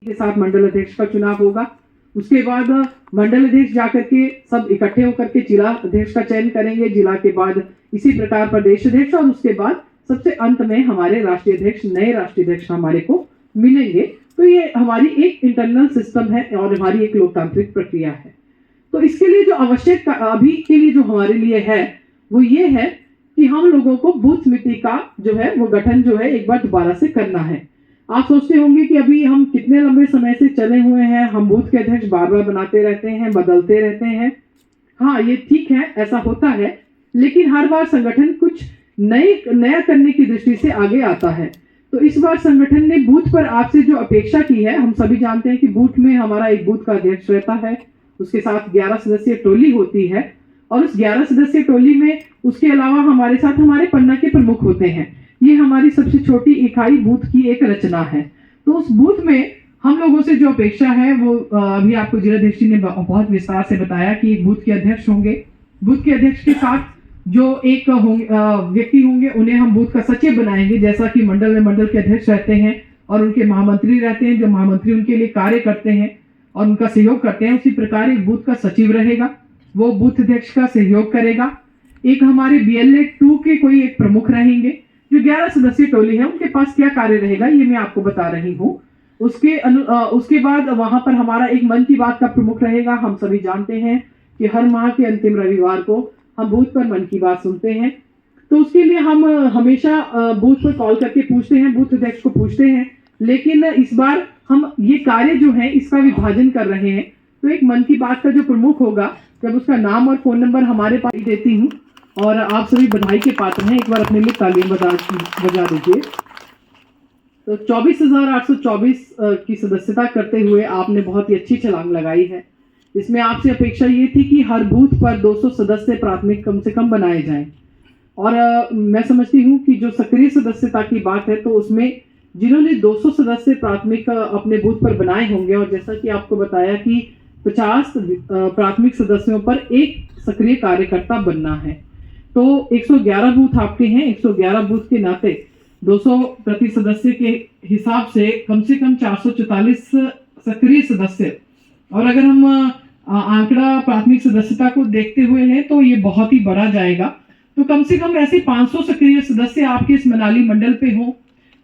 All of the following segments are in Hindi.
के साथ मंडल अध्यक्ष का चुनाव होगा। उसके बाद मंडल अध्यक्ष जाकर के सब इकट्ठे होकर के जिला अध्यक्ष का चयन करेंगे। जिला के बाद इसी प्रकार प्रदेश अध्यक्ष और उसके बाद सबसे अंत में हमारे राष्ट्रीय अध्यक्ष, नए राष्ट्रीय अध्यक्ष हमारे को मिलेंगे। तो ये हमारी एक इंटरनल सिस्टम है और हमारी एक लोकतांत्रिक प्रक्रिया है। तो इसके लिए जो आवश्यक अभी के लिए जो हमारे लिए है वो ये है कि हम लोगों को बूथ समिति का जो है वो गठन जो है एक बार दोबारा से करना है। आप सोचते होंगे कि अभी हम कितने लंबे समय से चले हुए हैं, हम बूथ के अध्यक्ष बार बार बनाते रहते हैं, बदलते रहते हैं। हाँ, ये ठीक है, ऐसा होता है, लेकिन हर बार संगठन कुछ नया करने की दृष्टि से आगे आता है। तो इस बार संगठन ने बूथ पर आपसे जो अपेक्षा की है, हम सभी जानते हैं कि बूथ में हमारा एक बूथ का अध्यक्ष रहता है, उसके साथ 11 सदस्यीय टोली होती है और उस 11 सदस्यीय टोली में उसके अलावा हमारे साथ हमारे पन्ना के प्रमुख होते हैं। ये हमारी सबसे छोटी इकाई बूथ की एक रचना है। तो उस बूथ में हम लोगों से जो अपेक्षा है वो अभी आपको जिलाध्यक्ष जी ने बहुत विस्तार से बताया कि एक बूथ के अध्यक्ष होंगे। बूथ के अध्यक्ष के साथ जो एक व्यक्ति होंगे उन्हें हम बूथ का सचिव बनाएंगे, जैसा कि मंडल में मंडल के अध्यक्ष रहते हैं और उनके महामंत्री रहते हैं, जो महामंत्री उनके लिए कार्य करते हैं और उनका सहयोग करते हैं। उसी प्रकार एक बूथ का सचिव रहेगा, वो बूथ अध्यक्ष का सहयोग करेगा। एक हमारे BLA 2 के कोई एक प्रमुख रहेंगे। जो 11 सदस्यीय टोली है उनके पास क्या कार्य रहेगा ये मैं आपको बता रही हूँ। उसके बाद वहां पर हमारा एक मन की बात का प्रमुख रहेगा। हम सभी जानते हैं कि हर माह के अंतिम रविवार को हम बूथ पर मन की बात सुनते हैं। तो उसके लिए हम हमेशा बूथ पर कॉल करके पूछते हैं, बूथ अध्यक्ष को पूछते हैं, लेकिन इस बार हम ये कार्य जो है इसका विभाजन कर रहे हैं। तो एक मन की बात का जो प्रमुख होगा, जब उसका नाम और फोन नंबर हमारे पास देती हूँ और आप सभी बधाई के पात्र हैं, एक बार अपने लिए तालियां बजा दीजिए। तो 24,824 की सदस्यता करते हुए आपने बहुत ही अच्छी छलांग लगाई है। इसमें आपसे अपेक्षा ये थी कि हर बूथ पर 200 सदस्य प्राथमिक कम से कम बनाए जाएं और मैं समझती हूँ कि जो सक्रिय सदस्यता की बात है तो उसमें जिन्होंने 200 सदस्य प्राथमिक अपने बूथ पर बनाए होंगे और जैसा कि आपको बताया कि 50 प्राथमिक सदस्यों पर एक सक्रिय कार्यकर्ता बनना है। तो 111 बूथ आपके हैं। 111 बूथ के नाते 200 प्रति सदस्य के हिसाब से कम 444 सक्रिय सदस्य, और अगर हम आंकड़ा प्राथमिक सदस्यता को देखते हुए हैं तो ये बहुत ही बढ़ा जाएगा। तो कम से कम ऐसे 500 सक्रिय सदस्य आपके इस मनाली मंडल पे हों,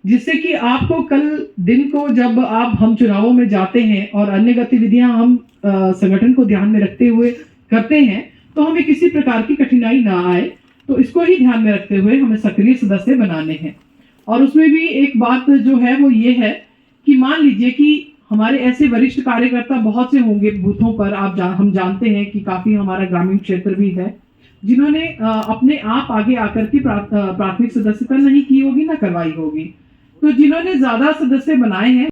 जिससे कि आपको कल दिन को जब हम चुनावों में जाते हैं और अन्य गतिविधियां हम संगठन को ध्यान में रखते हुए करते हैं तो हमें किसी प्रकार की कठिनाई ना आए। तो इसको ही ध्यान में रखते हुए हमें सक्रिय सदस्य बनाने हैं। और उसमें भी एक बात जो है वो ये है कि मान लीजिए कि हमारे ऐसे वरिष्ठ कार्यकर्ता बहुत से होंगे बूथों पर, हम जानते हैं कि काफी हमारा ग्रामीण क्षेत्र भी है, जिन्होंने अपने आप आगे आकर के प्राथमिक सदस्यता नहीं की होगी, ना करवाई होगी। तो जिन्होंने ज्यादा सदस्य बनाए हैं